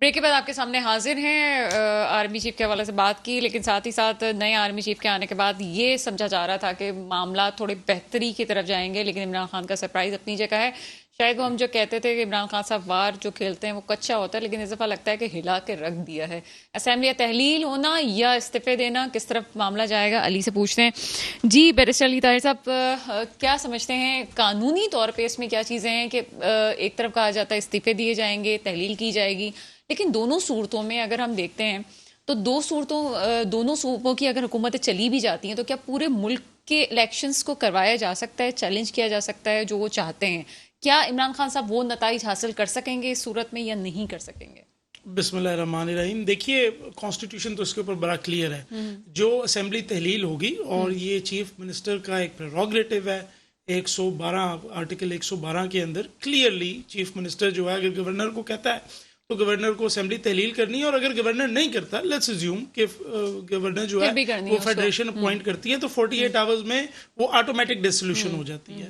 Break के बाद आपके सामने हाजिर हैं। आर्मी चीफ के हवाले से बात की, लेकिन साथ ही साथ नए आर्मी चीफ के आने के बाद ये समझा जा रहा था कि मामला थोड़े बेहतरी की तरफ जाएंगे, लेकिन इमरान खान का सरप्राइज अपनी जगह है। शायद वो हम जो कहते थे कि इमरान खान साहब वार जो खेलते हैं वो कच्चा होता है, लेकिन इस दफ़ा लगता है कि हिला के रख दिया है। असेंबली तहलील होना या इस्तीफे देना, किस तरफ मामला जाएगा, अली से पूछते हैं। जी बैरिस्टर अली ताहिर साहब, क्या समझते हैं कानूनी तौर पर इसमें क्या चीज़ें हैं कि एक तरफ कहा जाता है इस्तीफे दिए जाएंगे, तहलील की जाएगी, लेकिन दोनों सूरतों में अगर हम देखते हैं तो दोनों सूबों की अगर हुकूमतें चली भी जाती हैं तो क्या पूरे मुल्क के इलेक्शंस को करवाया जा सकता है, चैलेंज किया जा सकता है जो वो चाहते हैं? क्या इमरान खान साहब वो नताइज हासिल कर सकेंगे इस सूरत में या नहीं कर सकेंगे? बिस्मिल्लाहिर्रहमानिर्रहीम। देखिए, कॉन्स्टिट्यूशन तो इसके ऊपर बड़ा क्लियर है। जो असेंबली तहलील होगी, और ये चीफ मिनिस्टर का एक प्रेरोगेटिव है। 112 आर्टिकल 112 के अंदर क्लियरली चीफ मिनिस्टर जो है, अगर गवर्नर को कहता है तो गवर्नर को असेंबली तहलील करनी है, और अगर गवर्नर नहीं करता, लेट्स अज्यूम कि गवर्नर जो है वो फेडरेशन अपॉइंट करती है, तो 48 आवर्स में वो ऑटोमेटिक डिसोल्यूशन हो जाती है।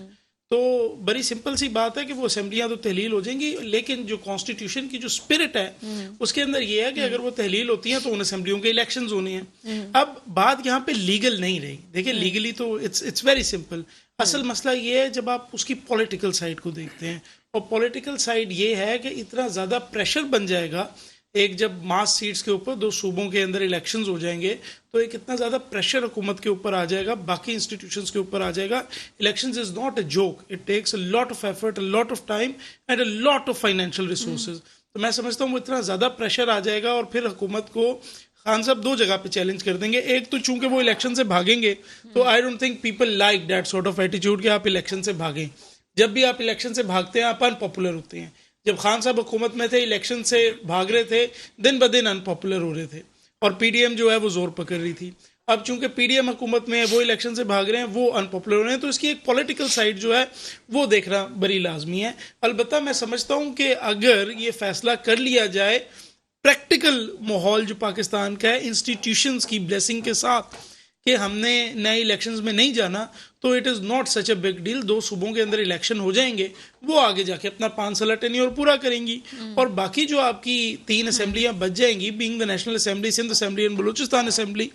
तो बड़ी सिंपल सी बात है कि वो असेंबलियां तो तहलील हो जाएंगी, लेकिन जो कॉन्स्टिट्यूशन की जो स्पिरिट है उसके अंदर ये है कि अगर वो तहलील होती हैं तो उन असेंबलियों के इलेक्शंस होने हैं। अब बात यहाँ पे लीगल नहीं रही। देखिए, लीगली तो इट्स वेरी सिंपल। असल मसला ये है जब आप उसकी पॉलिटिकल साइड को देखते हैं, और पॉलिटिकल साइड ये है कि इतना ज़्यादा प्रेशर बन जाएगा। एक जब मास सीट्स के ऊपर 2 सूबों के अंदर इलेक्शंस हो जाएंगे, तो एक इतना ज़्यादा प्रेशर हुकूमत के ऊपर आ जाएगा, बाकी इंस्टीट्यूशंस के ऊपर आ जाएगा। Elections is not a joke, it takes a lot of effort, a lot of time and a lot of financial resources. तो मैं समझता हूँ वो इतना ज़्यादा प्रेशर आ जाएगा, और फिर हुकूमत को खान साहब 2 जगह पे चैलेंज कर देंगे। एक तो चूंकि वो इलेक्शन से भागेंगे, तो I don't think people like that sort of attitude कि आप इलेक्शन से भागें। जब भी आप इलेक्शन से भागते हैं, आप अनपॉपुलर होते हैं। जब खान साहब हुकूमत में थे, इलेक्शन से भाग रहे थे, दिन ब दिन अनपॉपुलर हो रहे थे, और पीडीएम जो है वो जोर पकड़ रही थी। अब चूंकि पीडीएम हुकूमत में है, वो इलेक्शन से भाग रहे हैं, वो अनपॉपुलर हो रहे हैं, तो इसकी एक पॉलिटिकल साइड जो है वो देखना बड़ी लाजमी है। अलबत्ता मैं समझता हूँ कि अगर ये फैसला कर लिया जाए, प्रैक्टिकल माहौल जो पाकिस्तान का है, इंस्टीट्यूशंस की ब्लेसिंग के साथ, कि हमने नए इलेक्शंस में नहीं जाना, तो it is not such a big deal. 2 सूबों के अंदर इलेक्शन हो जाएंगे, वो आगे जाके अपना 5 साल टेन्योर पूरा करेंगी, और बाकी जो आपकी 3 असेंबलियां बच जाएंगी, being the national assembly, Sindh assembly and Balochistan assembly,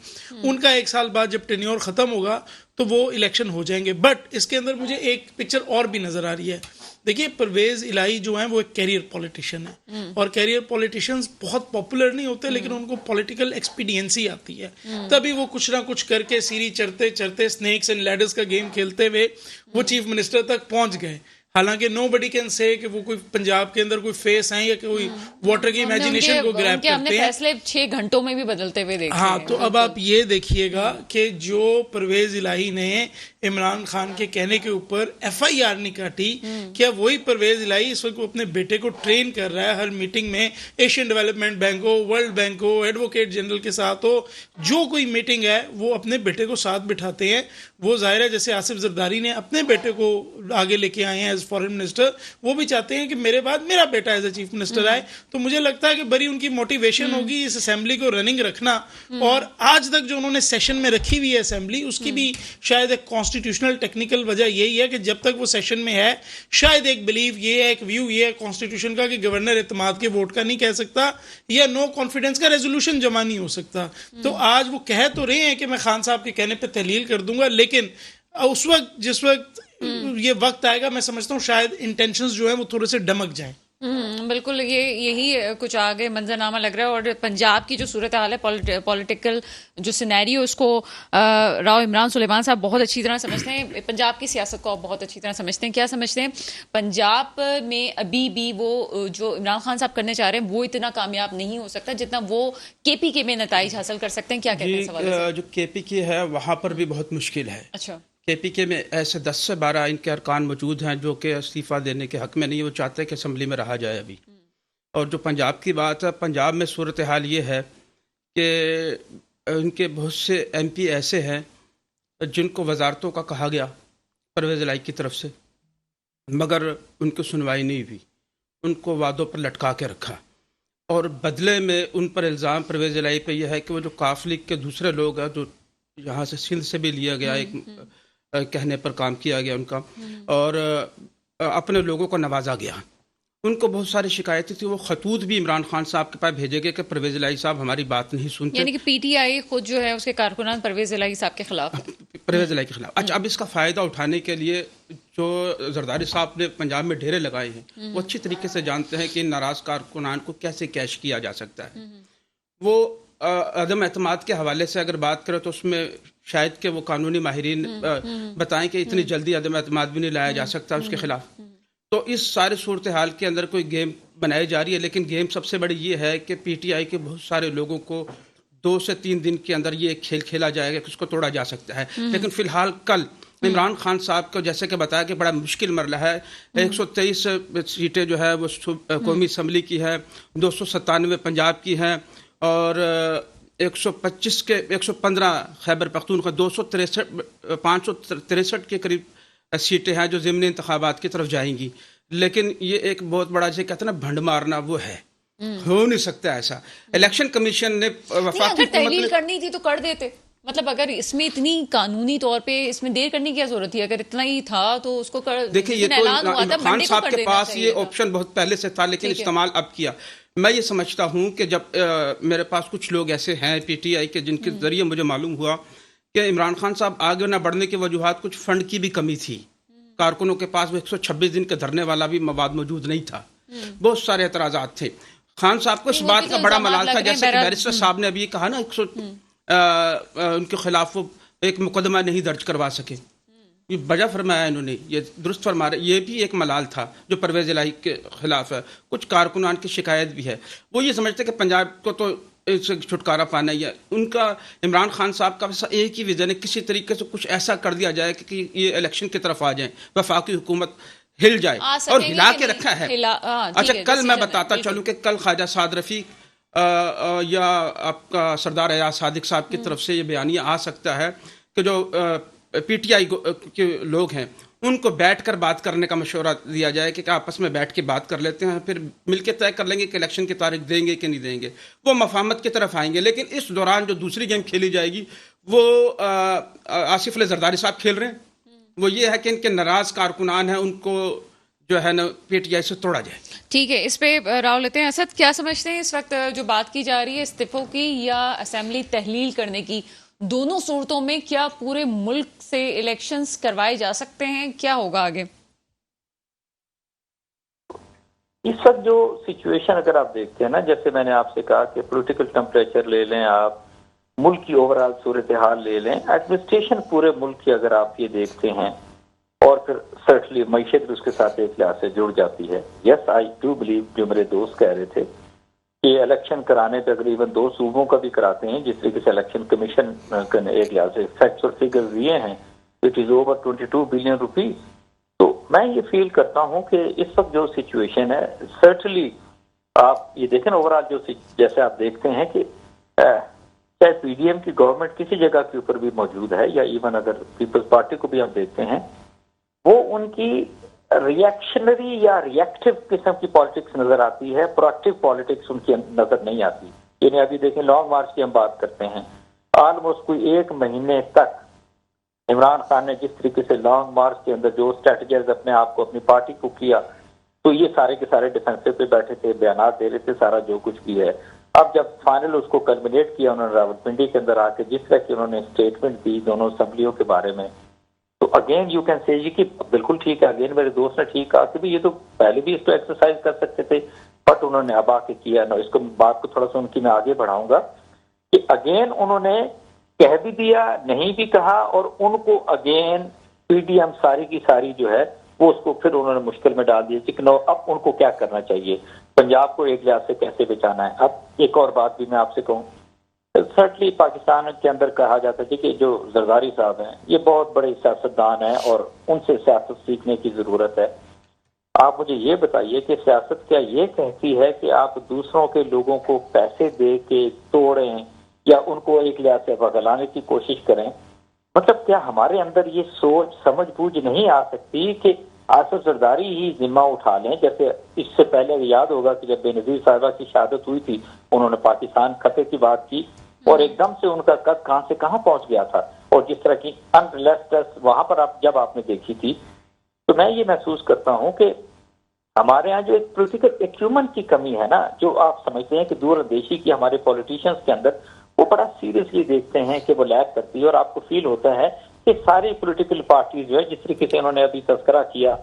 उनका 1 साल बाद जब टेन्योर ख़त्म होगा तो वो इलेक्शन हो जाएंगे। बट इसके अंदर मुझे एक पिक्चर और भी नज़र आ रही है। देखिए, परवेज इलाही जो है वो एक कैरियर पॉलिटिशियन है, और कैरियर पॉलिटिशियंस बहुत पॉपुलर नहीं होते, लेकिन उनको पॉलिटिकल एक्सपीडियंसी आती है। तभी वो कुछ ना कुछ करके सीढ़ी चढ़ते चढ़ते स्नेक्स एंड लैडर्स का गेम खेलते हुए वो चीफ मिनिस्टर तक पहुंच गए। हालांकि नोबडी कैन से कि वो कोई पंजाब के अंदर कोई फेस है या कोई वोटर की इमेजिनेशन को ग्रैब करते हैं। फैसले 6 घंटों में भी बदलते हुए देखे हाँ, हैं। तो अब आप ये देखिएगा कि जो परवेज इलाही ने इमरान खान के कहने के ऊपर एफआईआर नहीं काटी, क्या वही परवेज इलाही इस वक्त अपने बेटे को ट्रेन कर रहा है हर मीटिंग में, एशियन डेवलपमेंट बैंक हो, वर्ल्ड बैंक हो, एडवोकेट जनरल के साथ हो, जो कोई मीटिंग है वो अपने बेटे को साथ बिठाते हैं। वो जाहिर है, जैसे आसिफ जरदारी ने अपने बेटे को आगे लेके आए हैं एज फॉरेन मिनिस्टर, वो भी चाहते हैं कि मेरे बाद मेरा बेटा एज ए चीफ मिनिस्टर आए। तो मुझे लगता है कि बड़ी उनकी मोटिवेशन होगी इस असेंबली को रनिंग रखना। और आज तक जो उन्होंने सेशन में रखी हुई है असेंबली, उसकी भी शायद एक कॉन्स्टिट्यूशनल टेक्निकल वजह यही है कि जब तक वो सेशन में है, शायद एक बिलीव ये है, एक व्यू ये है कॉन्स्टिट्यूशन का कि गवर्नर एतमाद के वोट का नहीं कह सकता, या नो कॉन्फिडेंस का रेजोल्यूशन जमा नहीं हो सकता। तो आज वो कह तो रहे हैं कि मैं खान साहब के कहने पर तहलील कर दूंगा, लेकिन उस वक्त जिस वक्त ये वक्त आएगा, मैं समझता हूँ शायद इंटेंशंस जो है वो थोड़े से डमक जाएं। बिल्कुल, यही कुछ आगे मंजरनामा लग रहा है। और पंजाब की जो सूरत हाल है, पॉलिटिकल जो सिनेरियो, उसको राव इमरान सुलेमान साहब बहुत अच्छी तरह समझते हैं। पंजाब की सियासत को आप बहुत अच्छी तरह समझते हैं। क्या समझते हैं पंजाब में अभी भी वो जो इमरान खान साहब करने चाह रहे हैं वो इतना कामयाब नहीं हो सकता जितना वो केपीके में नताइज हासिल कर सकते हैं? क्या कहते हैं सवाल? जो केपीके है वहाँ पर भी बहुत मुश्किल है। अच्छा, केपीके में ऐसे 10 से 12 इनके अरकान मौजूद हैं जो कि इस्तीफ़ा देने के हक में नहीं है, वो चाहते हैं कि असम्बली में रहा जाए अभी। और जो पंजाब की बात है, पंजाब में सूरत हाल ये है कि इनके बहुत से एमपी ऐसे हैं जिनको वजारतों का कहा गया परवेज़ इलाही की तरफ से, मगर उनको सुनवाई नहीं हुई, उनको वादों पर लटका के रखा, और बदले में उन पर इल्ज़ाम परवेज़ इलाही पे यह है कि वो जो काफ लीग के दूसरे लोग हैं, जो यहाँ से सिंध से भी लिया गया, एक कहने पर काम किया गया उनका, और अपने लोगों को नवाजा गया। उनको बहुत सारी शिकायतें थी, वो खतूत भी इमरान खान साहब के पास भेजे गए कि परवेज़ इलाही साहब हमारी बात नहीं सुनते, यानी कि पीटीआई खुद जो है उसके कारकुनान परवेज इलाही साहब के खिलाफ है। परवेज़ इलाही के खिलाफ। अच्छा, अब इसका फ़ायदा उठाने के लिए जो जरदारी साहब ने पंजाब में डेरे लगाए हैं, वो अच्छी तरीके से जानते हैं कि इन नाराज़ कारकुनान को कैसे कैश किया जा सकता है। वो अदम एतमाद के हवाले से अगर बात करें तो उसमें शायद कि वो कानूनी माहिरीन बताएं कि इतनी जल्दी अदम एतमाद भी नहीं लाया जा सकता उसके खिलाफ। तो इस सारे सूरत हाल के अंदर कोई गेम बनाई जा रही है, लेकिन गेम सबसे बड़ी ये है कि पीटीआई के बहुत सारे लोगों को 2 से 3 दिन के अंदर ये खेल खेला जाएगा कि उसको तोड़ा जा सकता है। लेकिन फिलहाल कल इमरान खान साहब को जैसे कि बताया कि बड़ा मुश्किल मरला है। 123 सीटें जो है वो कौमी असम्बली की है, 297 पंजाब की हैं और 125 के 115 खैबर पख्तूनख्वा, 563 के करीब सीटें हैं जो ज़िमनी इंतखाबात की तरफ जाएंगी। लेकिन ये एक बहुत बड़ा जो कहते हैं ना भंड मारना, वो है, हो नहीं सकता ऐसा। इलेक्शन कमीशन ने अगर तहलील करनी थी तो कर देते, मतलब अगर इसमें इतनी कानूनी तौर पे इसमें देर करने की क्या जरूरत थी? अगर इतना ही था तो उसको कर। देखिए, ये तो खान साहब के पास ये ऑप्शन बहुत पहले से था, लेकिन इस्तेमाल अब किया। मैं ये समझता हूँ कि जब मेरे पास कुछ लोग ऐसे हैं पीटीआई के जिनके जरिए मुझे मालूम हुआ कि इमरान खान साहब आगे न बढ़ने की वजूहात कुछ फंड की भी कमी थी, कारकुनों के पास वो 126 दिन के धरने वाला भी मवाद मौजूद नहीं था, बहुत सारे एतराज़ात थे। खान साहब को इस बात का बड़ा मलाल था, जैसे कि बैरिस्टर साहब ने अभी कहा ना, उनके खिलाफ वो एक मुकदमा नहीं दर्ज करवा सके, ये बजा फरमाया इन्होंने, ये दुरुस्त फरमा रहे। ये भी एक मलाल था जो परवेज़ इलाही के खिलाफ है। कुछ कारकुनान की शिकायत भी है, वो ये समझते कि पंजाब को तो इससे छुटकारा पाना ही है उनका। इमरान खान साहब का वैसा एक ही विजन है, किसी तरीके से कुछ ऐसा कर दिया जाए कि ये इलेक्शन की तरफ आ जाए, वफाकी हुकूमत हिल जाए, और हिला के रखा है। अच्छा, कल मैं बताता चलूँ कि कल ख्वाजा साद रफ़ी या आपका सरदार एजाज सादिक साहब की तरफ से ये बयानिया आ सकता है कि जो पीटीआई के लोग हैं उनको बैठकर बात करने का मशवरा दिया जाए कि आपस में बैठ के बात कर लेते हैं, फिर मिलके तय कर लेंगे कि इलेक्शन की तारीख देंगे कि नहीं देंगे। वो मफाहमत की तरफ आएंगे। लेकिन इस दौरान जो दूसरी गेम खेली जाएगी वो आसिफ अली जरदारी साहब खेल रहे हैं, वो ये है कि इनके नाराज कारकुनान हैं, उनको जो है ना पीटीआई से तोड़ा जाए। ठीक है, इस पे राव लेते हैं। असद, क्या समझते हैं इस वक्त जो बात की जा रही है इस्तीफों की या असेंबली तहलील करने की, दोनों सूरतों में क्या पूरे मुल्क से इलेक्शंस करवाए जा सकते हैं? क्या होगा आगे? इस वक्त जो सिचुएशन अगर आप देखते हैं ना, जैसे मैंने आपसे कहा कि पॉलिटिकल टेम्परेचर ले लें आप, मुल्क की ओवरऑल सूरत हाल ले लें, एडमिनिस्ट्रेशन पूरे मुल्क की अगर आप ये देखते हैं, और फिर सर्टनली मईशत भी उसके साथ एक लिहाज से जुड़ जाती है। यस, आई डू बिलीव, जो मेरे दोस्त कह रहे थे कि इलेक्शन कराने तकरीबन 2 सूबों का भी कराते हैं, जिस तरीके से इलेक्शन कमीशन एक लिहाज से फैक्ट्स और फिगर्स दिए हैं, it is over 22 billion rupees. तो मैं ये फील करता हूँ कि इस वक्त जो सिचुएशन है, सर्टनली आप ये देखें ओवरऑल जो जैसे आप देखते हैं कि चाहे पीडीएम की गवर्नमेंट किसी जगह के ऊपर भी मौजूद है, या इवन अगर पीपल्स पार्टी को भी हम देखते हैं, वो उनकी रिएक्शनरी या रिएक्टिव किस्म की पॉलिटिक्स नजर आती है, प्रोएक्टिव पॉलिटिक्स उनकी नजर नहीं आती। यानी अभी देखें लॉन्ग मार्च की हम बात करते हैं, ऑलमोस्ट कोई 1 महीने तक इमरान खान ने जिस तरीके से लॉन्ग मार्च के अंदर जो स्ट्रेटजीज अपने आप को, अपनी पार्टी को किया, तो ये सारे के सारे डिफेंसिव पे बैठे थे, बयान दे रहे थे, सारा जो कुछ भी है। अब जब फाइनल उसको कल्मिनेट किया उन्होंने रावलपिंडी के अंदर आके, जिस तरह की उन्होंने स्टेटमेंट दी दोनों असम्बलियों के बारे में, तो अगेन यू कैन से जी कि बिल्कुल ठीक है। अगेन मेरे दोस्त ने ठीक कहा कि भी ये तो पहले भी इसको एक्सरसाइज कर सकते थे, बट उन्होंने अब आके किया ना। इसको बात को थोड़ा सा उनकी मैं आगे बढ़ाऊंगा कि अगेन उन्होंने कह भी दिया, नहीं भी कहा, और उनको अगेन पीडीएम सारी की सारी जो है वो उसको फिर उन्होंने मुश्किल में डाल दिया कि नो, अब उनको क्या करना चाहिए, पंजाब को एक लिहाज से कैसे बचाना है। अब एक और बात भी मैं आपसे कहूँ, सर्टनली पाकिस्तान के अंदर कहा जाता है कि जो जरदारी साहब हैं ये बहुत बड़े सियासतदान हैं और उनसे सियासत सीखने की जरूरत है। आप मुझे ये बताइए कि सियासत क्या ये कहती है कि आप दूसरों के लोगों को पैसे दे के तोड़ें या उनको एक लिहाज से बगलाने की कोशिश करें? मतलब क्या हमारे अंदर ये सोच समझ बूझ नहीं आ सकती कि आसिफ जरदारी ही जिम्मा उठा लें? जैसे इससे पहले याद होगा कि जब बेनजीर साहिबा की शहादत हुई थी, उन्होंने पाकिस्तान खतरे की बात की और एकदम से उनका कद कहां से कहां पहुंच गया था, और जिस तरह की अनरिलेस्टस वहां पर जब आपने देखी थी, तो मैं ये महसूस करता हूं कि हमारे यहाँ जो एक पॉलिटिकल एक्यूमेंट की कमी है ना, जो आप समझते हैं कि दूरंदेशी की हमारे पॉलिटिशियंस के अंदर, वो बड़ा सीरियसली देखते हैं कि वो लैग करती है। और आपको फील होता है कि सारी पॉलिटिकल पार्टी जो है, जिस तरीके से इन्होंने अभी तस्करा किया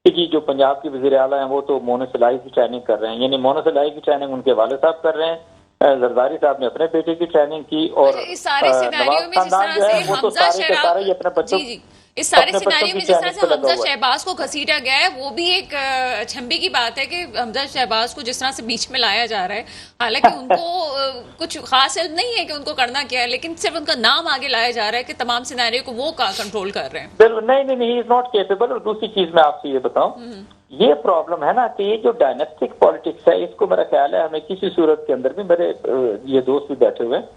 कि जी जो पंजाब के वज़ीर आला हैं वो तो मोनोसिलाई की ट्रेनिंग कर रहे हैं, यानी मोनोसिलाई की ट्रेनिंग उनके वाले साहब कर रहे हैं, जरदारी साहब ने अपने बेटे की ट्रेनिंग की, और इस सारे सिनेरियो में जिस तरह से वो तो हमजा सारे के सारे ही अपने बच्चों जी जी इस सारे अपने बच्चों सिनेरियो की में जिस तरह ट्रेनिंग से पे लगा हमजा हुआ है। शहबाज को घसीटा गया है, वो भी एक अचंभे की बात है कि हमजा शहबाज को जिस तरह से बीच में लाया जा रहा है, हालांकि उनको कुछ खास इल्म नहीं है कि उनको करना क्या है, लेकिन सिर्फ उनका नाम आगे लाया जा रहा है कि तमाम सिनेरियो को वो कंट्रोल कर रहे हैं। बिल्कुल नहीं, ही इज नॉट केपेबल। और दूसरी चीज मैं आपसे ये बताऊं, ये प्रॉब्लम है ना कि ये जो डायनेस्टिक पॉलिटिक्स है, इसको मेरा ख्याल है हमें किसी सूरत के अंदर भी, मेरे ये दोस्त भी बैठे हुए हैं,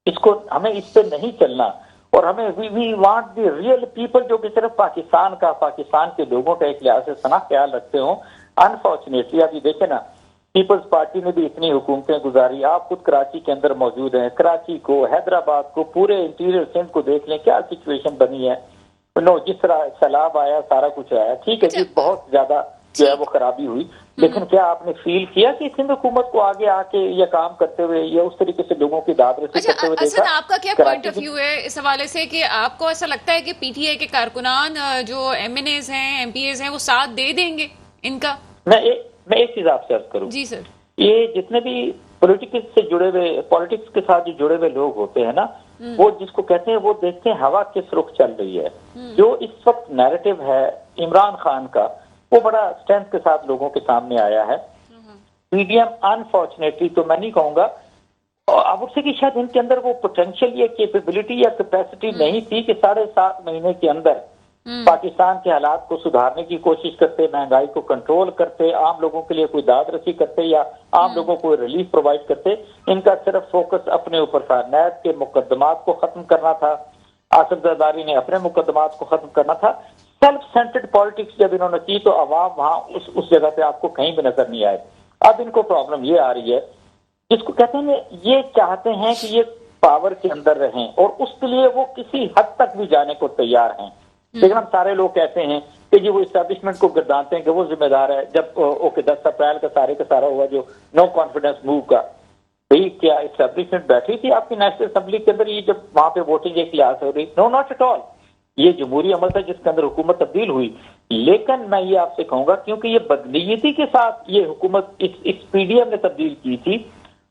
इसको हमें इस पे नहीं चलना। और हमें we want the real people जो कि सिर्फ पाकिस्तान के लोगों का एक लिहाज से सना ख्याल रखते हो। अनफॉर्चुनेटली अभी देखे ना, पीपल्स पार्टी ने भी इतनी हुकूमतें गुजारी, आप खुद कराची के अंदर मौजूद हैं, कराची को, हैदराबाद को, पूरे इंटीरियर सिंध को देख लें, क्या सिचुएशन बनी है। नो, जिस तरह सैलाब आया, सारा कुछ आया, ठीक है जी, बहुत ज्यादा जो है वो खराबी हुई, लेकिन क्या आपने फील किया कि सिंध हुकूमत को आगे आके ये काम करते हुए या उस तरीके से लोगों की दादरसी करते हुए देखा? आपका क्या पॉइंट ऑफ व्यू है इस हवाले से कि आपको ऐसा लगता है कि पीटीआई के कारकुनान जो एमएनएज हैं, एमपीएज हैं, वो साथ दे देंगे इनका? मैं एक चीज आपसे अर्ज करूं जी सर, ये जितने भी पॉलिटिक्स से जुड़े हुए, पॉलिटिक्स के साथ जो जुड़े हुए लोग होते हैं ना, वो जिसको कहते हैं, वो देखते हैं हवा किस रुख चल रही है। जो इस वक्त नैरेटिव है इमरान खान का, वो बड़ा स्ट्रेंथ के साथ लोगों के सामने आया है। पीडीएम अनफॉर्चुनेटली तो मैं नहीं कहूंगा, अब उससे कि शायद इनके अंदर वो पोटेंशियल या कैपेबिलिटी या कैपेसिटी नहीं थी कि 7.5 महीने के अंदर पाकिस्तान के हालात को सुधारने की कोशिश करते, महंगाई को कंट्रोल करते, आम लोगों के लिए कोई दादरसी करते या आम लोगों को रिलीफ प्रोवाइड करते। इनका सिर्फ फोकस अपने ऊपर था, नैब के मुकदमात को खत्म करना था, आसिफ जरदारी ने अपने मुकदमात को खत्म करना था। सेल्फ सेंटर्ड पॉलिटिक्स जब इन्होंने की तो अवाम वहां उस जगह पे आपको कहीं भी नजर नहीं आए। अब इनको प्रॉब्लम ये आ रही है, जिसको कहते हैं ये चाहते हैं कि ये पावर के अंदर रहें, और उसके लिए वो किसी हद तक भी जाने को तैयार हैं। लेकिन हम सारे लोग कहते हैं कि जी वो इस्टेब्लिशमेंट को गिरदानते हैं कि वो जिम्मेदार है। जब ओके 10 अप्रैल का सारा हुआ जो नो कॉन्फिडेंस मूव का, भाई क्या इस्टेब्लिशमेंट बैठी थी आपकी नेशनल असेंबली के अंदर? ये जब वहां पे वोटिंग एक लिहाज हो रही, नो नॉट एट ऑल, ये जमहूरी अमल था जिसके अंदर हुकूमत तब्दील हुई। लेकिन मैं ये आपसे कहूंगा, क्योंकि ये बदनीयती के साथ ये हुकूमत इस पीडीएम ने तब्दील की थी,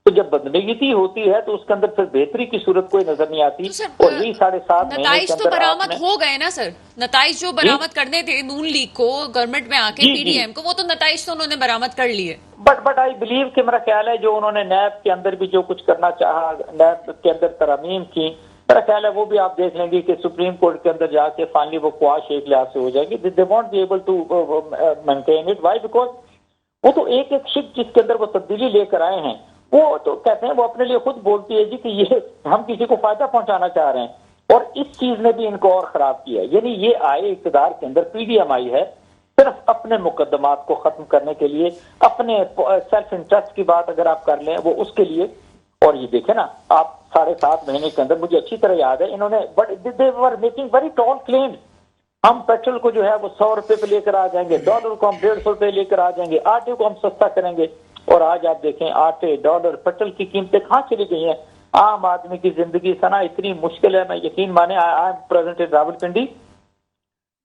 तो जब बदनीयती होती है तो उसके अंदर फिर बेहतरी की सूरत कोई नजर नहीं आती। तो और यही 7.5 नताइज तो बरामद हो गए ना सर, नताइज जो बरामद करने थे नून लीग को गवर्नमेंट में आके पीडीएम को, वो तो नताइज तो उन्होंने बरामद कर लिए। बट आई बिलीव कि मेरा ख्याल है जो उन्होंने नैब के अंदर भी जो कुछ करना चाहा, नैब के अंदर तरमीम की, मेरा ख्याल है वो भी आप देख लेंगे कि सुप्रीम कोर्ट के अंदर जाके फाइनली वो क्वाश एक लिहाज से हो जाएगी। They won't be able to maintain it. Why? Because वो तो एक शिप जिसके अंदर वो तब्दीली लेकर आए हैं, वो तो कहते हैं, वो अपने लिए खुद बोलती है जी कि ये हम किसी को फायदा पहुंचाना चाह रहे हैं, और इस चीज ने भी इनको और खराब किया। यानी ये आए इक़्तिदार के अंदर, पीडीएम आई है सिर्फ अपने मुकदमात को खत्म करने के लिए, अपने सेल्फ इंटरेस्ट की बात अगर आप कर लें वो उसके लिए। और ये देखे ना आप 7.5 महीने के अंदर, मुझे अच्छी तरह याद है, इन्होंने they were making very tall claims. हम पेट्रोल को जो है वो 100 रुपए पे लेकर आ जाएंगे, डॉलर को हम 150 रुपए लेकर आ जाएंगे, आटे को हम सस्ता करेंगे। और आज आप देखें आटे, डॉलर, पेट्रोल की कीमतें कहाँ चली गई हैं। आम आदमी की जिंदगी सना इतनी मुश्किल है, मैं यकीन माने, I am present in Rawalpindi,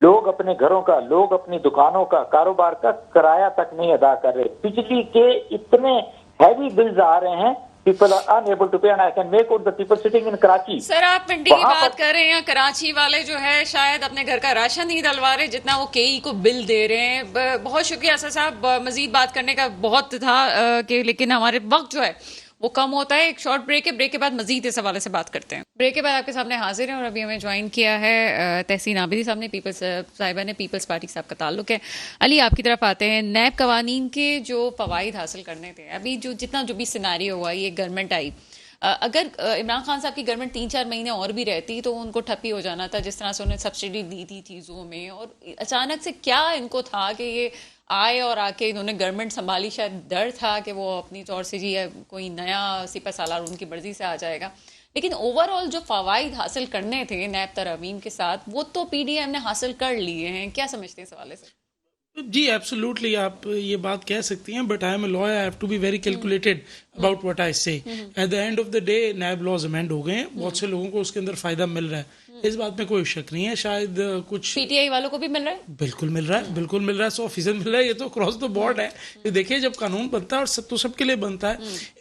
लोग अपने घरों का, लोग अपनी दुकानों का, कारोबार का किराया तक नहीं अदा कर रहे। बिजली के इतने हैवी बिल्स आ रहे हैं, people are unable to pay, and I can make out the people sitting in Karachi। Sir आप पिंडी की बात कर रहे हैं, कराची वाले जो है शायद अपने घर का राशन नहीं डलवा रहे जितना वो केई को बिल दे रहे हैं। बहुत शुक्रिया सर साहब, मजीद बात करने का बहुत था कि लेकिन हमारे वक्त जो है वो कम होता है। एक शॉर्ट ब्रेक है, ब्रेक के बाद मजीद इस हवाले से बात करते हैं। ब्रेक के बाद आपके सामने हाजिर हैं और अभी हमें ज्वाइन किया है तहसीन आबिदी साहब ने, पीपल्स साहिबा ने, पीपल्स पार्टी साहब का ताल्लुक है। अली आपकी तरफ आते हैं, नैब कवानीन के जो फवाइद हासिल करने थे, अभी जो जितना जो भी सिनारियो हुआ, ये गवर्नमेंट आई, अगर इमरान खान साहब की गवर्नमेंट 3-4 महीने और भी रहती तो उनको ठप्पी हो जाना था, जिस तरह से उन्होंने सब्सिडी दी थी चीज़ों में। और अचानक से क्या इनको था कि ये आए और आके इन्होंने गवर्नमेंट संभाली, शायद डर था कि वो अपनी तौर से जी कोई नया सिपा सालार उनकी मर्जी से आ जाएगा। लेकिन ओवरऑल जो फवाइद हासिल करने थे नैब तरमीम के साथ, वो तो पीडीएम ने हासिल कर लिए हैं। क्या समझते हैं इस हवाले से? जी एब्सोल्युटली आप ये बात कह सकती हैं, but I am a lawyer, I have to be very calculated about what I say. At the end of the day NAB laws amend हो गए हैं, बहुत से लोगों को उसके अंदर फायदा मिल रहा है, इस बात में कोई शक नहीं है। शायद कुछ पीटीआई वालों को भी मिल रहा है, बिल्कुल मिल रहा है, बिल्कुल मिल रहा है, 100% मिल रहा है। ये तो क्रॉस द बोर्ड है। ये देखिए, जब कानून बनता है और सब तो सबके लिए बनता है,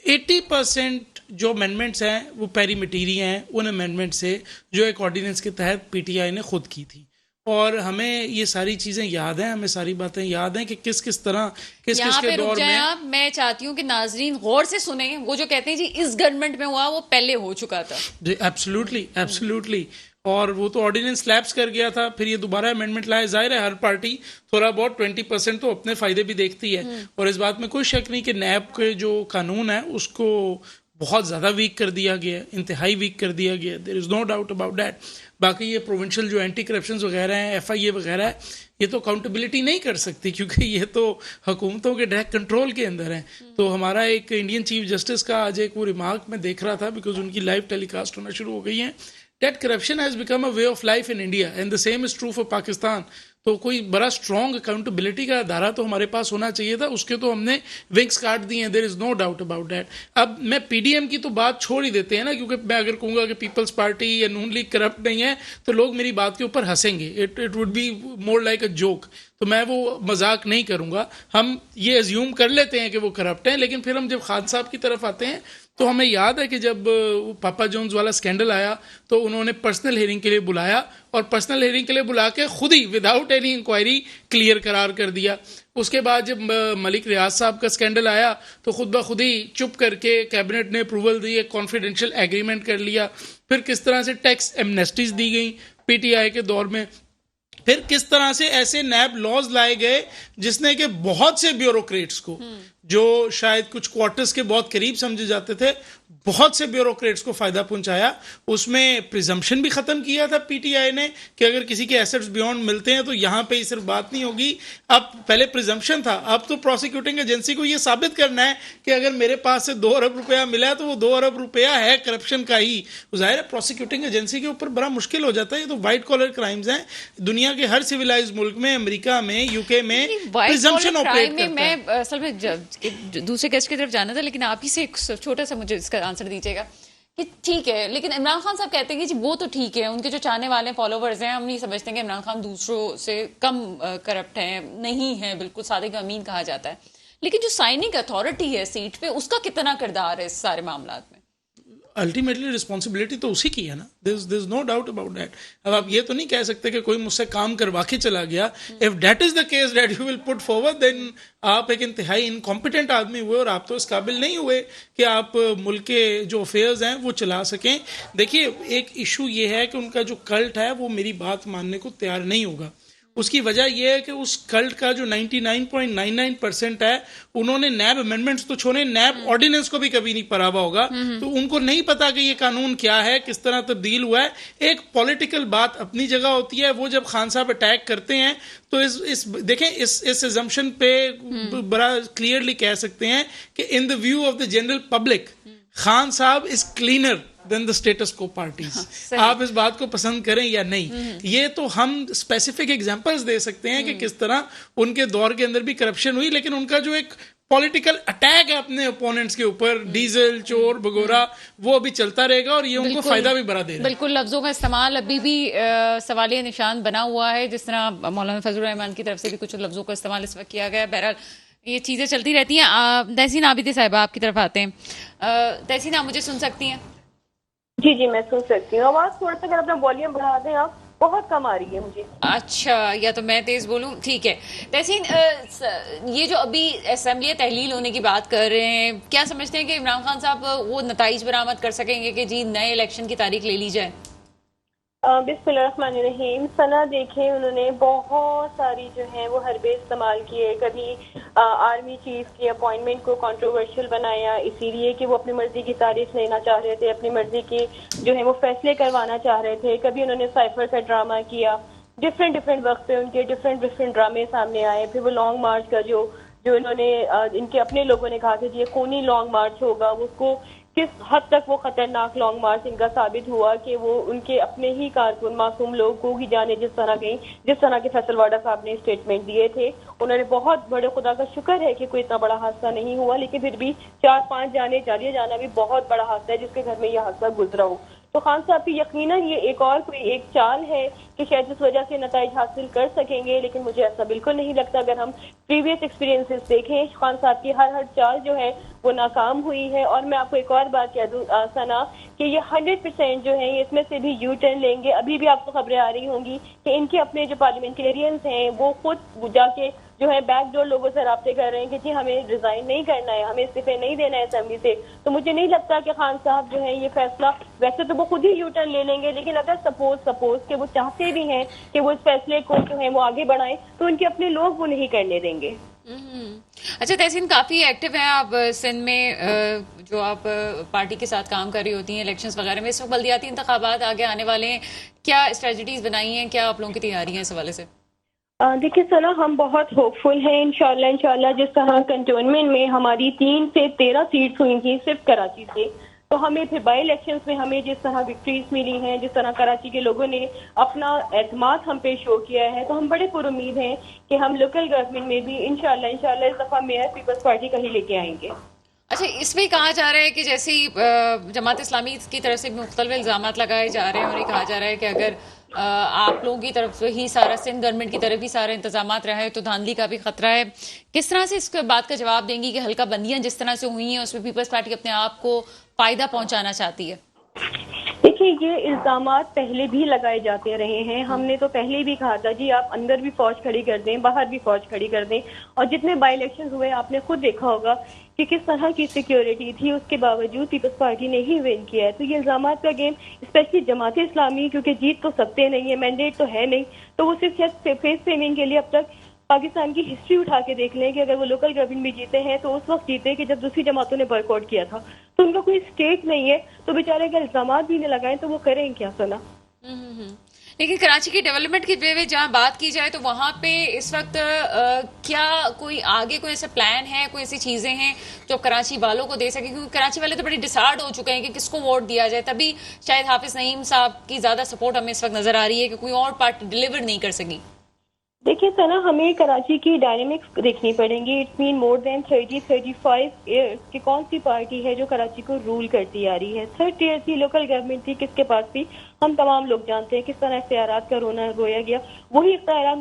80% जो अमेंडमेंट्स हैं वो पेरीमेटेरी हैं उन अमेंडमेंट से जो एक ऑर्डिनेंस के तहत पीटीआई ने खुद की थी। और हमें ये सारी चीजें याद हैं, हमें सारी बातें याद हैं कि किस किस तरह किस किस के दौर में। आप, मैं चाहती हूँ कि नाजरीन गौर से सुने, वो जो कहते हैं जी इस गवर्नमेंट में हुआ वो पहले हो चुका था। Absolutely absolutely. और वो तो ऑर्डिनेंस लैप्स कर गया था, फिर ये दोबारा अमेंडमेंट लाए। जाहिर है हर पार्टी थोड़ा बहुत 20% तो अपने फायदे भी देखती है, और इस बात में कोई शक नहीं कि नैब के जो कानून है उसको बहुत ज़्यादा वीक कर दिया गया, इंतहाई वीक कर दिया गया, there is no doubt about that. बाकी ये प्रोविंशियल जो एंटी करप्शन वगैरह हैं, FIA वगैरह है, ये तो अकाउंटेबिलिटी नहीं कर सकती क्योंकि ये तो हुकूमतों के डायरेक्ट कंट्रोल के अंदर है। तो हमारा एक इंडियन चीफ जस्टिस का आज एक वो रिमार्क में देख रहा था, बिकॉज उनकी लाइव टेलीकास्ट होना शुरू हो गई है, that corruption has become a way of life in India and the same is true for Pakistan। तो कोई बड़ा स्ट्रॉन्ग अकाउंटेबिलिटी का धारा तो हमारे पास होना चाहिए था, उसके तो हमने विंग्स काट दिए हैं, there is no doubt about that. अब मैं पीडीएम की तो बात छोड़ ही देते हैं ना, क्योंकि मैं अगर कहूँगा कि पीपल्स पार्टी या नून लीग करप्ट नहीं है तो लोग मेरी बात के ऊपर हंसेंगे, it would be more like a joke. तो मैं वो मजाक नहीं करूँगा। हम ये अज्यूम कर लेते हैं कि वो करप्ट हैं, लेकिन फिर हम जब खान साहब की तरफ आते हैं तो हमें याद है कि जब पापा जॉन्स वाला स्कैंडल आया तो उन्होंने पर्सनल हियरिंग के लिए बुलाया, और पर्सनल हियरिंग के लिए बुला के खुद ही विदाउट एनी इंक्वायरी क्लियर करार कर दिया। उसके बाद जब मलिक रियाज साहब का स्कैंडल आया तो खुद ब खुद ही चुप करके कैबिनेट ने अप्रूवल दी, एक कॉन्फिडेंशियल एग्रीमेंट कर लिया। फिर किस तरह से टैक्स एमनेस्टीज दी गई पीटीआई के दौर में, फिर किस तरह से ऐसे नैब लॉज लाए गए जिसने कि बहुत से ब्यूरोक्रेट्स को, जो शायद कुछ क्वार्टर्स के बहुत करीब समझे जाते थे, बहुत से ब्यूरोक्रेट्स को फायदा पहुंचाया। उसमें प्रिजम्पशन भी खत्म किया था पीटीआई ने कि अगर किसी के एसेट्स बियॉन्ड मिलते हैं तो यहां पे सिर्फ बात नहीं होगी। अब पहले प्रिजम्पशन था, अब तो प्रोसिक्यूटिंग एजेंसी को यह साबित करना है कि अगर मेरे पास से 2 अरब रुपया मिला है तो वो 2 अरब रुपया है करप्शन का ही। जाहिर है प्रोसिक्यूटिंग एजेंसी के ऊपर बड़ा मुश्किल हो जाता है। ये तो व्हाइट कॉलर क्राइम्स हैं, दुनिया के हर सिविलाइज्ड मुल्क में, अमेरिका में, यूके में प्रिजम्पशन ऑपरेट करता है। मैं असल में दूसरे गेस्ट की तरफ जाना था, लेकिन आप ही से एक छोटा सा मुझे इसका आंसर दीजिएगा कि ठीक है, लेकिन इमरान खान साहब कहते हैं कि जी वो तो ठीक है, उनके जो चाहने वाले फॉलोवर्स हैं, हम नहीं समझते कि इमरान खान दूसरों से कम करप्ट हैं, नहीं है, बिल्कुल सादिक अमीन कहा जाता है। लेकिन जो साइनिंग अथॉरिटी है सीट पे, उसका कितना किरदार है इस सारे मामला में? अल्टीमेटली रिस्पॉन्सिबिलिटी तो उसी की है ना, there is no doubt about that. अब आप ये तो नहीं कह सकते कि कोई मुझसे काम करवा के चला गया। If that is the case that you will put forward, then आप एक इंतहाई इनकॉम्पिटेंट आदमी हुए और आप तो इस काबिल नहीं हुए कि आप मुल्क के जो अफेयर्स हैं वो चला सकें। देखिए, एक इशू ये है कि उनका जो कल्ट है वो मेरी बात मानने को तैयार नहीं होगा। उसकी वजह यह है कि उस कल्ट का जो 99.99% है, उन्होंने नैब अमेंडमेंट्स तो छोड़े, नैब ऑर्डिनेंस को भी कभी नहीं पढ़ा हुआ होगा। तो उनको नहीं पता कि ये कानून क्या है, किस तरह तब्दील हुआ है। एक पॉलिटिकल बात अपनी जगह होती है, वो जब खान साहब अटैक करते हैं तो देखें इस अजम्पशन पे बड़ा क्लियरली कह सकते हैं कि in the view of the general public Khan sahab is cleaner than the status quo parties. आप इस बात को पसंद करें या नहीं, ये तो हम स्पेसिफिक एग्जांपल्स दे सकते हैं कि किस तरह उनके दौर के अंदर भी करप्शन हुई, लेकिन उनका जो एक पॉलिटिकल अटैक है अपने ओपोनेंट्स के ऊपर, डीजल चोर भगोरा, वो अभी चलता रहेगा और ये उनको फायदा भी बड़ा दे रहा है। बिल्कुल, लफ्जों का इस्तेमाल अभी भी सवालिया निशान बना हुआ है, जिस तरह मौलाना फजलुर रहमान की तरफ से भी कुछ लफ्जों का इस्तेमाल इस वक्त किया गया। बहरहाल ये चीजें चलती रहती हैं। तहसीन आबिदी साहिबा आपकी तरफ आते हैं। तहसीन, आप मुझे सुन सकती हैं? जी जी, मैं सुन सकती हूँ। आवाज थोड़ा सा अगर अपना वॉल्यूम बढ़ा दें आप, बहुत कम आ रही है मुझे। अच्छा, या तो मैं तेज बोलूं? ठीक है। तहसीन, ये जो अभी असेंबली तहलील होने की बात कर रहे हैं, क्या समझते हैं कि इमरान खान साहब वो नताइज बरामद कर सकेंगे कि जी नए इलेक्शन की तारीख ले ली जाए? बिस्मिल्लाहिर्रहमानिर्रहीम। सना देखें, उन्होंने बहुत सारी जो है वो हरबे इस्तेमाल किए। कभी आर्मी चीफ की अपॉइंटमेंट को कंट्रोवर्शियल बनाया इसीलिए कि वो अपनी मर्जी की तारीफ लेना चाह रहे थे, अपनी मर्जी की जो है वो फैसले करवाना चाह रहे थे। कभी उन्होंने साइफर का ड्रामा किया, डिफरेंट वक्त पे उनके डिफरेंट ड्रामे सामने आए। फिर वो लॉन्ग मार्च का जो जो इन्होंने इनके अपने लोगों ने कहा कि ये खूनी लॉन्ग मार्च होगा, उसको किस हद तक वो खतरनाक लॉन्ग मार्च इनका साबित हुआ कि वो उनके अपने ही कारकुन मासूम लोगों की जाने जिस तरह के फैसलवाड़ा साहब ने स्टेटमेंट दिए थे, उन्होंने बहुत बड़े खुदा का शुक्र है कि कोई इतना बड़ा हादसा नहीं हुआ, लेकिन फिर भी 4-5 जाने चलिए जाना भी बहुत बड़ा हादसा है जिसके घर में यह हादसा गुजरा हो। तो खान साहब की यकीनन ये एक चाल है कि शायद इस वजह से नताइज हासिल कर सकेंगे, लेकिन मुझे ऐसा बिल्कुल नहीं लगता। अगर हम प्रीवियस एक्सपीरियंसेस देखें, खान साहब की हर चाल जो है वो नाकाम हुई है। और मैं आपको एक और बात कह दूं सना कि ये 100% जो है ये इसमें से भी यू टर्न लेंगे। अभी भी आपको खबरें आ रही होंगी कि इनके अपने जो पार्लियामेंटेरियंस हैं वो खुद जाके जो है बैकडोर लोगों से राब्ते कर रहे हैं कि जी हमें रिजाइन नहीं करना है, हमें इस्तीफे नहीं देना है असेंबली से। तो मुझे नहीं लगता कि खान साहब जो है ये फैसला, वैसे तो वो खुद ही यू टर्न ले लेंगे, लेकिन अगर सपोज कि वो चाहते भी हैं कि वो इस फैसले को जो है वो आगे बढ़ाएं, तो उनके अपने लोग वो नहीं करने देंगे। अच्छा तहसीन, काफी एक्टिव हैं आप सिंध में, जो आप पार्टी के साथ काम कर रही होती हैं इलेक्शंस वगैरह में। इस वक्त बल्दियाती इंतखाबात आगे आने वाले हैं, क्या स्ट्रेटजीज बनाई हैं, क्या आप लोगों की तैयारी है इस हवाले से? देखिए सना, हम बहुत होपफुल हैं। इंशाल्लाह जिस तरह कंटोनमेंट में हमारी 3 से 13 सीट्स हुई थी सिर्फ कराची से, तो हमें फिर बाई इलेक्शंस में हमें जिस तरह विक्ट्रीज मिली हैं, जिस तरह कराची के लोगों ने अपना एतमाद हम पे शो किया है, तो हम बड़े पुरुमीद हैं कि हम लोकल गवर्नमेंट में भी इंशाल्लाह इस दफा मेयर पीपल्स पार्टी का ही लेके आएंगे। अच्छा, इसमें कहा जा रहा है कि जैसे जमात इस्लामी की तरफ से भी मुख्तलिफ इल्जामात लगाए जा रहे हैं और ये कहा जा रहा है कि अगर आप लोगों की तरफ से ही सारा, सिंध गवर्नमेंट की तरफ ही सारे इंतजामात रहे तो धांधली का भी खतरा है। किस तरह से इस बात का जवाब देंगी कि हल्का बंदियां जिस तरह से हुई हैं उसमें पीपल्स पार्टी अपने आप को फायदा पहुंचाना चाहती है? देखिए, ये इल्जामात पहले भी लगाए जाते रहे हैं। हमने तो पहले भी कहा था जी आप अंदर भी फौज खड़ी कर दें, बाहर भी फौज खड़ी कर दें। और जितने बाई इलेक्शन हुए आपने खुद देखा होगा कि किस तरह की सिक्योरिटी थी, उसके बावजूद पीपल्स पार्टी ने ही विन किया है। तो ये इल्जामात का गेम, स्पेशली जमात इस्लामी, क्योंकि जीत तो सकते नहीं है, मैंडेट तो है नहीं, तो वो सिर्फ फेस सेविंग के लिए अब तक पाकिस्तान की हिस्ट्री उठा के देख लें कि अगर वो लोकल गवर्नमेंट भी जीते हैं तो उस वक्त जीते कि जब दूसरी जमातों ने बॉयकॉट किया था। तो उनका कोई स्टेक नहीं है, तो बेचारे अगर इल्जामात भी नहीं लगाएं तो वो करें क्या सना। लेकिन कराची की डेवलपमेंट की जहाँ बात की जाए तो वहाँ पे इस वक्त क्या कोई आगे कोई ऐसा प्लान है, कोई ऐसी चीजें हैं जो कराची वालों को दे सके? क्योंकि कराची वाले तो बड़ी डिसाइड हो चुके हैं कि किसको वोट दिया जाए, तभी शायद हाफिज नईम साहब की ज्यादा सपोर्ट हमें इस वक्त नजर आ रही है कि कोई और पार्टी डिलीवर नहीं कर सकी। देखिए सना, हमें कराची की डायनेमिक्स देखनी पड़ेंगी। It's mean more than 30-35 years कि कौन सी पार्टी है जो कराची को रूल करती आ रही है। 30 ईयर्स की लोकल गवर्नमेंट थी, किसके पास थी हम तमाम लोग जानते हैं। किस तरह इख्तियारात का रोया गया, वही इख्तियारात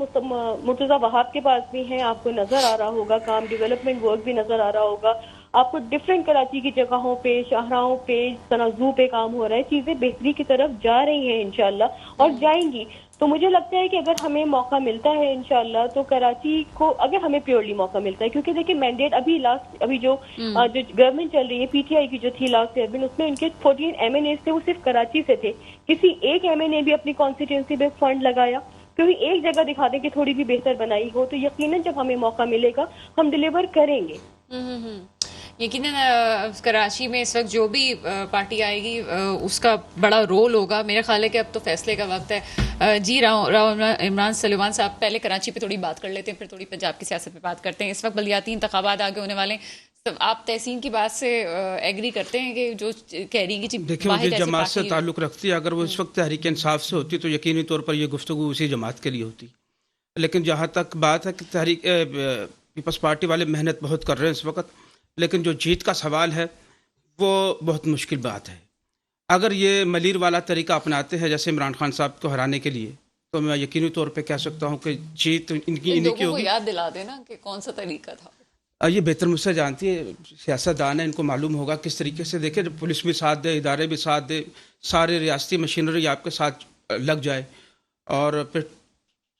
मुर्तजा वहाब के पास भी हैं, आपको नजर आ रहा होगा। काम डेवलपमेंट वर्क भी नजर आ रहा होगा आपको। डिफरेंट कराची की जगहों पे, शाहराहों पे, तनाजू पे काम हो रहा है। चीजें बेहतरी की तरफ जा रही हैं इंशाल्लाह और जाएंगी। तो मुझे लगता है कि अगर हमें मौका मिलता है इंशाल्लाह, तो कराची को, अगर हमें प्योरली मौका मिलता है, क्योंकि देखिए मैंडेट अभी जो गवर्नमेंट चल रही है पीटीआई की जो थी लास्ट गवर्नमेंट, उसमें उनके 14 MNAs थे, वो सिर्फ कराची से थे। किसी एक MNA भी अपनी कॉन्स्टिट्यूंसी में फंड लगाया? क्योंकि एक जगह दिखा दें कि थोड़ी भी बेहतर बनाई हो, तो यकीनन जब हमें मौका मिलेगा हम डिलीवर करेंगे। यकीनन कराची में इस वक्त जो भी पार्टी आएगी उसका बड़ा रोल होगा। मेरा ख्याल है कि अब तो फैसले का वक्त है। जी राव इमरान सलीमान साहब, पहले कराची पे थोड़ी बात कर लेते हैं, फिर थोड़ी पंजाब की सियासत पे बात करते हैं। इस वक्त बल्दियाती इंतखाबात आगे होने वाले हैं, तो आप तहसीन की बात से एग्री करते हैं कि जो कह रही है कि देखिए मुझे जमात से ताल्लुक़ रखती है, अगर वो इस वक्त तहरीक इंसाफ से होती तो यकीनी तौर पर यह गुफ्तगू उसी जमात के लिए होती। लेकिन जहाँ तक बात है कि तहरीक पीपल्स पार्टी वाले मेहनत बहुत कर रहे हैं इस वक्त, लेकिन जो जीत का सवाल है वो बहुत मुश्किल बात है। अगर ये मलीर वाला तरीका अपनाते हैं जैसे इमरान खान साहब को हराने के लिए, तो मैं यकीनी तौर पे कह सकता हूँ कि जीत इनकी होगी। याद दिला देना कि कौन सा तरीका था। ये बेहतर मुझसे जानती है, सियासतदान है, इनको मालूम होगा किस तरीके से। देखे जब पुलिस भी साथ दे, इदारे भी साथ दे, सारे रियासती मशीनरी आपके साथ लग जाए और फिर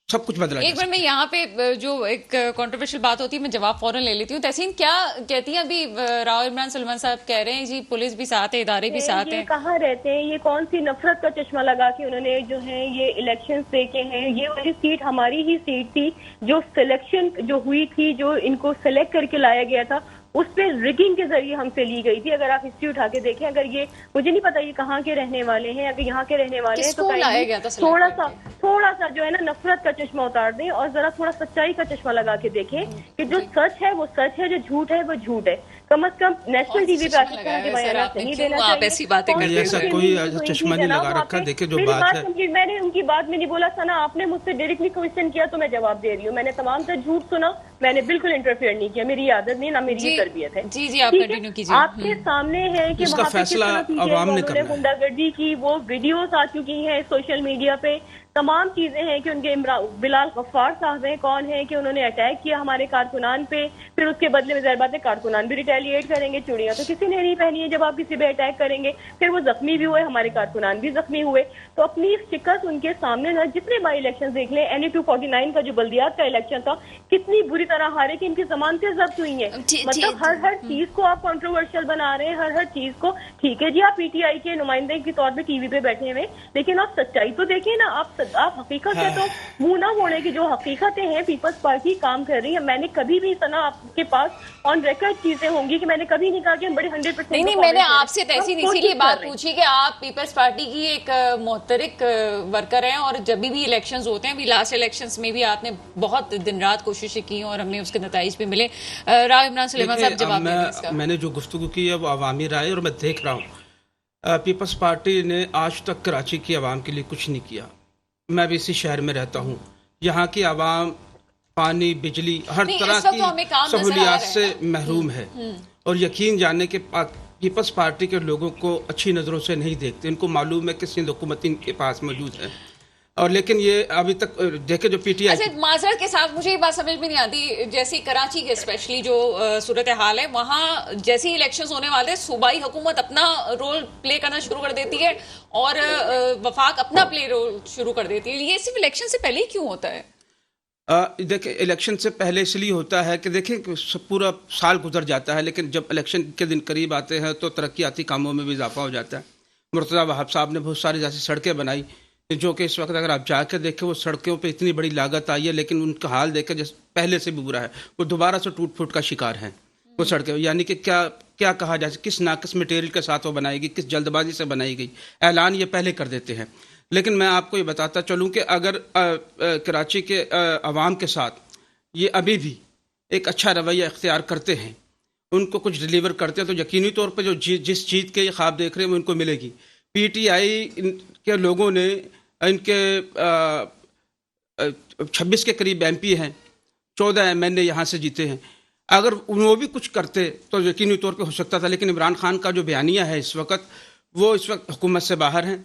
सब कुछ बदला। एक बार मैं यहाँ पे जो एक कंट्रोवर्शियल बात होती है मैं जवाब फौरन ले लेती हूँ। तहसीन क्या कहती हैं? अभी राव इमरान सलमान साहब कह रहे हैं जी पुलिस भी साथ है, इदारे भी साथ हैं। कहाँ रहते हैं? ये कौन सी नफरत का चश्मा लगा के उन्होंने जो है ये इलेक्शन देखे हैं। ये वाली सीट हमारी ही सीट थी, जो सिलेक्शन जो हुई थी, जो इनको सेलेक्ट करके लाया गया था, उस पर रिगिंग के जरिए हमसे ली गई थी। अगर आप हिस्ट्री उठा के देखें, अगर ये मुझे नहीं पता ये कहाँ के रहने वाले हैं, अगर यहाँ के रहने वाले हैं तो किसको लाया गया था select थोड़ा सा जो है ना नफरत का चश्मा उतार दें और जरा थोड़ा सच्चाई का चश्मा लगा के देखें कि जो सच है वो सच है, जो झूठ है वो झूठ है। कम से कम नेशनल टीवी पे आके तरह के बयान नहीं देना आप ऐसी बातें चाहिए। करते ऐसा कोई चश्मा नहीं लगा रखा। देखिए जो बात है, मैंने उनकी बात में नहीं बोला सना, आपने मुझसे डायरेक्टली क्वेश्चन किया तो मैं जवाब दे रही हूँ। मैंने तमाम से झूठ सुना, मैंने बिल्कुल इंटरफेयर नहीं किया, मेरी आदत नहीं, ना मेरी तरबियत है। जी जी, आप कंटिन्यू कीजिए। आपके सामने है कि इसका फैसला आवाम ने करना है। गुंडागर्दी की वो वीडियोस आ चुकी हैं सोशल मीडिया पे, तमाम चीजें हैं कि उनके बिलाल गफ्फार साहब हैं, कौन है कि उन्होंने अटैक किया हमारे कारकुनान पे, फिर उसके बदले में ज़ाहिर बात है कारकुनान भी रिटेलिएट करेंगे। चूड़ियां तो किसी ने नहीं पहनी है जब आप किसी पे अटैक करेंगे। फिर वो जख्मी भी हुए, हमारे कारकुनान भी जख्मी हुए। तो अपनी शिकस्त उनके सामने ना, जितने बाई इलेक्शन देख लें, NE 249 का जो बल्दियात का इलेक्शन था कितनी बुरी तरह हारे कि इनकी जमानतें जब्त हुई हैं। मतलब हर चीज को आप कंट्रोवर्शियल बना रहे हैं, हर चीज को। ठीक है जी, आप PTI के नुमाइंदे के तौर पे टीवी पे बैठे हुए, लेकिन आप सच्चाई तो देखिए ना। आप हकीकत से तो मुंह ना मोड़े कि जो हकीकतें हैं पीपल्स पार्टी काम कर रही है। मैंने कभी भी सना आपके पास ऑन रिकॉर्ड चीजें होंगी कि मैंने कभी नहीं कहा कि हम बड़े 100% नहीं, मैंने आपसे तैसी इसीलिए बात पूछी कि आप पीपल्स पार्टी की एक मोहतरिक वर्कर हैं और जब भी इलेक्शंस होते हैं, अभी लास्ट इलेक्शंस में भी आपने बहुत दिन रात कोशिशें की और हमने उसके नताइज भी मिले। राव इमरान सुलेमान साहब जवाब देंगे इसका। मैंने जो गुफ्तगू की है वो अवामी राय, और मैं देख रहा हूँ पीपल्स पार्टी ने आज तक कराची की आवाम के लिए कुछ नहीं किया। मैं भी इसी शहर में रहता हूँ, यहाँ की आवाम पानी, बिजली, हर तरह की सहूलियात से महरूम है। और यकीन जानने के पीपल्स पार्टी के लोगों को अच्छी नज़रों से नहीं देखते। इनको मालूम है कि सिंध हुकूमत इनके पास मौजूद है, और लेकिन ये अभी तक देखे जो PTI। अच्छा, माजरत के साथ मुझे ये बात समझ में नहीं आती, जैसी कराची के स्पेशली जो सूरत हाल है, वहाँ जैसे इलेक्शंस होने वाले सूबाई हुकूमत अपना रोल प्ले करना शुरू कर देती है और वफाक अपना प्ले रोल शुरू कर देती है। ये सिर्फ इलेक्शन से पहले ही क्यों होता है? देखिए, इलेक्शन से पहले इसलिए होता है कि देखिए पूरा साल गुजर जाता है, लेकिन जब इलेक्शन के दिन करीब आते हैं तो तरक्याती कामों में भी इजाफा हो जाता है। मुर्तज़ा वहाब साहब ने बहुत सारी जैसी सड़कें बनाई, जो कि इस वक्त अगर आप जाकर देखें वो सड़कों पे इतनी बड़ी लागत आई है, लेकिन उनका हाल देखें जैसे पहले से भी बुरा है। वो दोबारा से टूट फूट का शिकार हैं वो सड़कें। यानी कि क्या कहा जाए, किस नाकिस मटेरियल के साथ वो बनाएगी, किस जल्दबाजी से बनाई गई, ऐलान ये पहले कर देते हैं। लेकिन मैं आपको ये बताता चलूँ कि अगर कराची के अवाम के साथ ये अभी भी एक अच्छा रवैया इख्तियार करते हैं, उनको कुछ डिलीवर करते हैं, तो यकीनी तौर पर जो जिस जीत के ये ख्वाब देख रहे हैं वो इनको मिलेगी। PTI के लोगों ने इनके 26 के करीब MP हैं, 14 MNA यहाँ से जीते हैं। अगर वो भी कुछ करते तो यकीनी तौर पे हो सकता था, लेकिन इमरान खान का जो बयानिया है इस वक्त हुकूमत से बाहर हैं।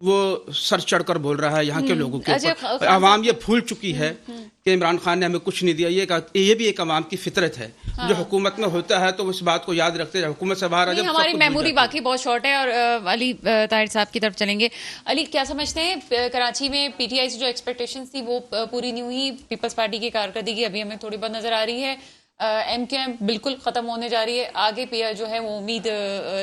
वो सर चढ़कर बोल रहा है यहाँ के लोगों के ऊपर। आवाम ये भूल चुकी है कि इमरान खान ने हमें कुछ नहीं दिया। ये भी एक आवाम की फितरत है। जो हुकूमत में होता है तो इस बात को याद रखते हैं, हुकूमत से बाहर आ जाए। हमारी मेमोरी बाकी बहुत शॉर्ट है। और अली ताहिर साहब की तरफ चलेंगे। अली, क्या समझते हैं कराची में PTI से जो एक्सपेक्टेशंस थी वो पूरी नहीं हुई? पीपल्स पार्टी की कारकर्दगी अभी हमें थोड़ी बहुत नजर आ रही है। MQM बिल्कुल खत्म होने जा रही है। आगे जो है वो उम्मीद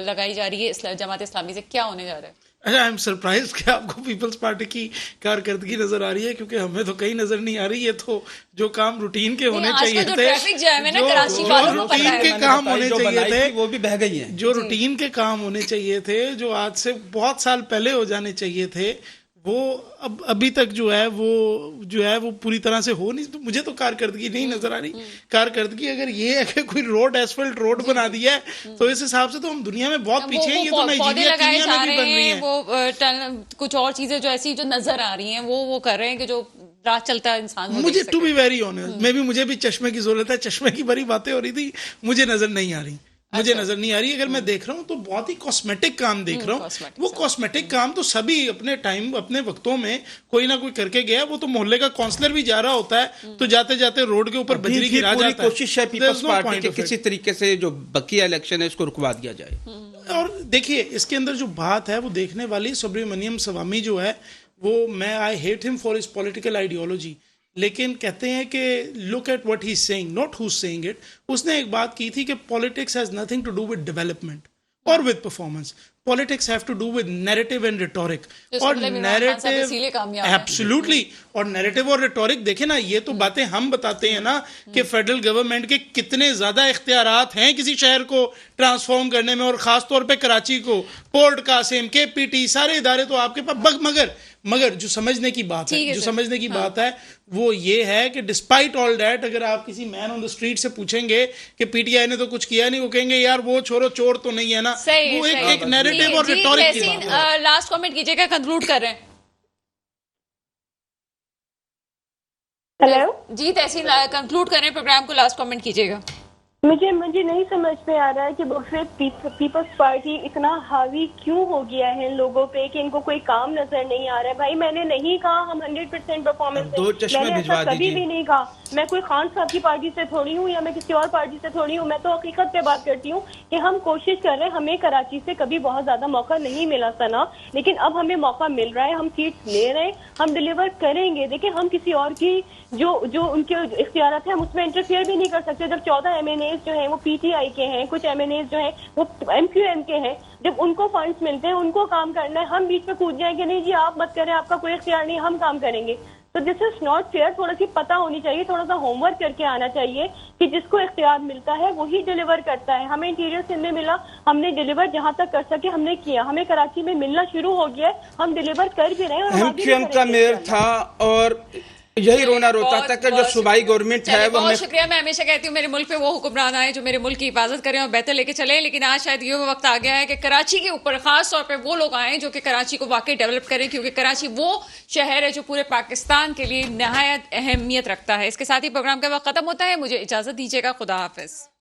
लगाई जा रही है जमात इस्लामी से। क्या होने जा रहा है? अच्छा, आई एम सरप्राइज कि आपको पीपल्स पार्टी की कारकर्दगी नजर आ रही है, क्योंकि हमें तो कहीं नजर नहीं आ रही है। तो जो काम रूटीन के होने चाहिए थे, जो रूटीन के काम होने चाहिए थे वो भी बह गई है। जो रूटीन के काम होने चाहिए थे, जो आज से बहुत साल पहले हो जाने चाहिए थे, वो अब अभी तक जो है वो पूरी तरह से हो नहीं। तो मुझे तो कारकर्दगी नहीं नजर आ रही। कारकर्दगी अगर ये है कि कोई रोड एसफल्ट रोड बना दिया है तो इस हिसाब से तो हम दुनिया में बहुत पीछे हैं। ये तो नाइजीरिया कीनिया में भी बन रही है। वो कुछ और चीजें जो ऐसी जो नजर आ रही हैं वो कर रहे हैं कि जो रात चलता है इंसान। मुझे टू बी वेरी ऑनेस्ट, मुझे भी चश्मे की जरूरत है। चश्मे की बड़ी बातें हो रही थी, मुझे नजर नहीं आ रही। नजर नहीं आ रही। अगर मैं देख रहा हूँ तो बहुत ही कॉस्मेटिक काम देख रहा हूँ। वो कॉस्मेटिक काम तो सभी अपने वक्तों में कोई ना कोई करके गया। वो तो मोहल्ले का काउंसलर भी जा रहा होता है तो जाते जाते रोड के ऊपर बजरी गिरा जाता है। कोशिश है पीपल्स पार्टी की किसी तरीके से जो बकिया इलेक्शन है इसको रुकवा दिया जाए। और देखिए, इसके अंदर जो बात है वो देखने वाली, सुब्रमण्यम स्वामी जो है वो, मैं I hate him for his political ideology, लेकिन कहते हैं कि look at what he is saying, not who is saying it. उसने एक बात की थी कि politics has nothing to do with development. और with performance. Politics have to do with narrative and rhetoric. जिसको और मतलब इमरान खान साहब narrative इसीलिए कामयाब हैं। एब्सोल्युटली. और narrative और rhetoric देखे ना, ये तो बातें हम बताते हैं ना कि फेडरल गवर्नमेंट के कितने ज्यादा इख्तियारात हैं किसी शहर को ट्रांसफॉर्म करने में, और खास तौर पे कराची को, पोर्ट कासिम, केपीटी, सारे इदारे तो आपके पास. मगर जो समझने की बात है, जो समझने की बात है वो ये है कि डिस्पाइट ऑल दैट, अगर आप किसी मैन ऑन द स्ट्रीट से पूछेंगे कि पीटीआई ने तो कुछ किया नहीं, वो कहेंगे यार वो छोरो, चोर तो नहीं है ना. वो एक नैरेटिव और रिटोरिक की बात है. लास्ट कमेंट कीजिएगा, कंक्लूड कर रहे हैं. हेलो जी तहसीन, कंक्लूड कर रहे हैं प्रोग्राम को, लास्ट कमेंट कीजिएगा. मुझे नहीं समझ में आ रहा है कि फिर पीपल्स पार्टी इतना हावी क्यों हो गया है इन लोगों पे कि इनको कोई काम नजर नहीं आ रहा है. भाई मैंने नहीं कहा हम 100% परफॉर्मेंस, मैंने ऐसा कभी भी नहीं कहा. मैं कोई खान साहब की पार्टी से थोड़ी हूँ या मैं किसी और पार्टी से थोड़ी हूँ. मैं तो हकीकत पे बात करती हूँ कि हम कोशिश कर रहे हैं. हमें कराची से कभी बहुत ज्यादा मौका नहीं मिला सना, लेकिन अब हमें मौका मिल रहा है. हम सीट्स ले रहे हैं, हम डिलीवर करेंगे. देखिए हम किसी और की जो उनके इख्तियारात हैं हम उसमें इंटरफेयर भी नहीं कर सकते. जब 14 MNAs जो हैं वो पीटीआई के हैं, कुछ MNAs जो हैं वो MQM के हैं, जब उनको फंड्स मिलते हैं उनको काम करना है, हम बीच में कूद जाए कि नहीं जी आप मत करें, आपका कोई इख्तियार नहीं, हम काम करेंगे. तो दिस इज नॉट फेयर. थोड़ा सी पता होनी चाहिए, थोड़ा सा होमवर्क करके आना चाहिए कि जिसको इख्तियार मिलता है वही डिलीवर करता है. हमें इंटीरियर सिंध में मिला, हमने डिलीवर जहां तक कर सके हमने किया. हमें कराची में मिलना शुरू हो गया, हम डिलीवर कर भी रहे हैं. और MQM का मेयर था और यही रोना रोता था कि जो सूबाई गवर्नमेंट है वो. बहुत शुक्रिया. मैं हमेशा कहती हूँ मेरे मुल्क पे वो हुक्मरान आए जो मेरे मुल्क की हिफाजत करें और बेहतर लेके चले, लेकिन आज शायद ये वक्त आ गया है कि कराची के ऊपर खास तौर पे वो लोग आए जो कि कराची को वाकई डेवलप करें, क्योंकि कराची वो शहर है जो पूरे पाकिस्तान के लिए नहायत अहमियत रखता है. इसके साथ ही प्रोग्राम का वक्त खत्म होता है. मुझे इजाजत दीजिएगा. खुदा हाफिज.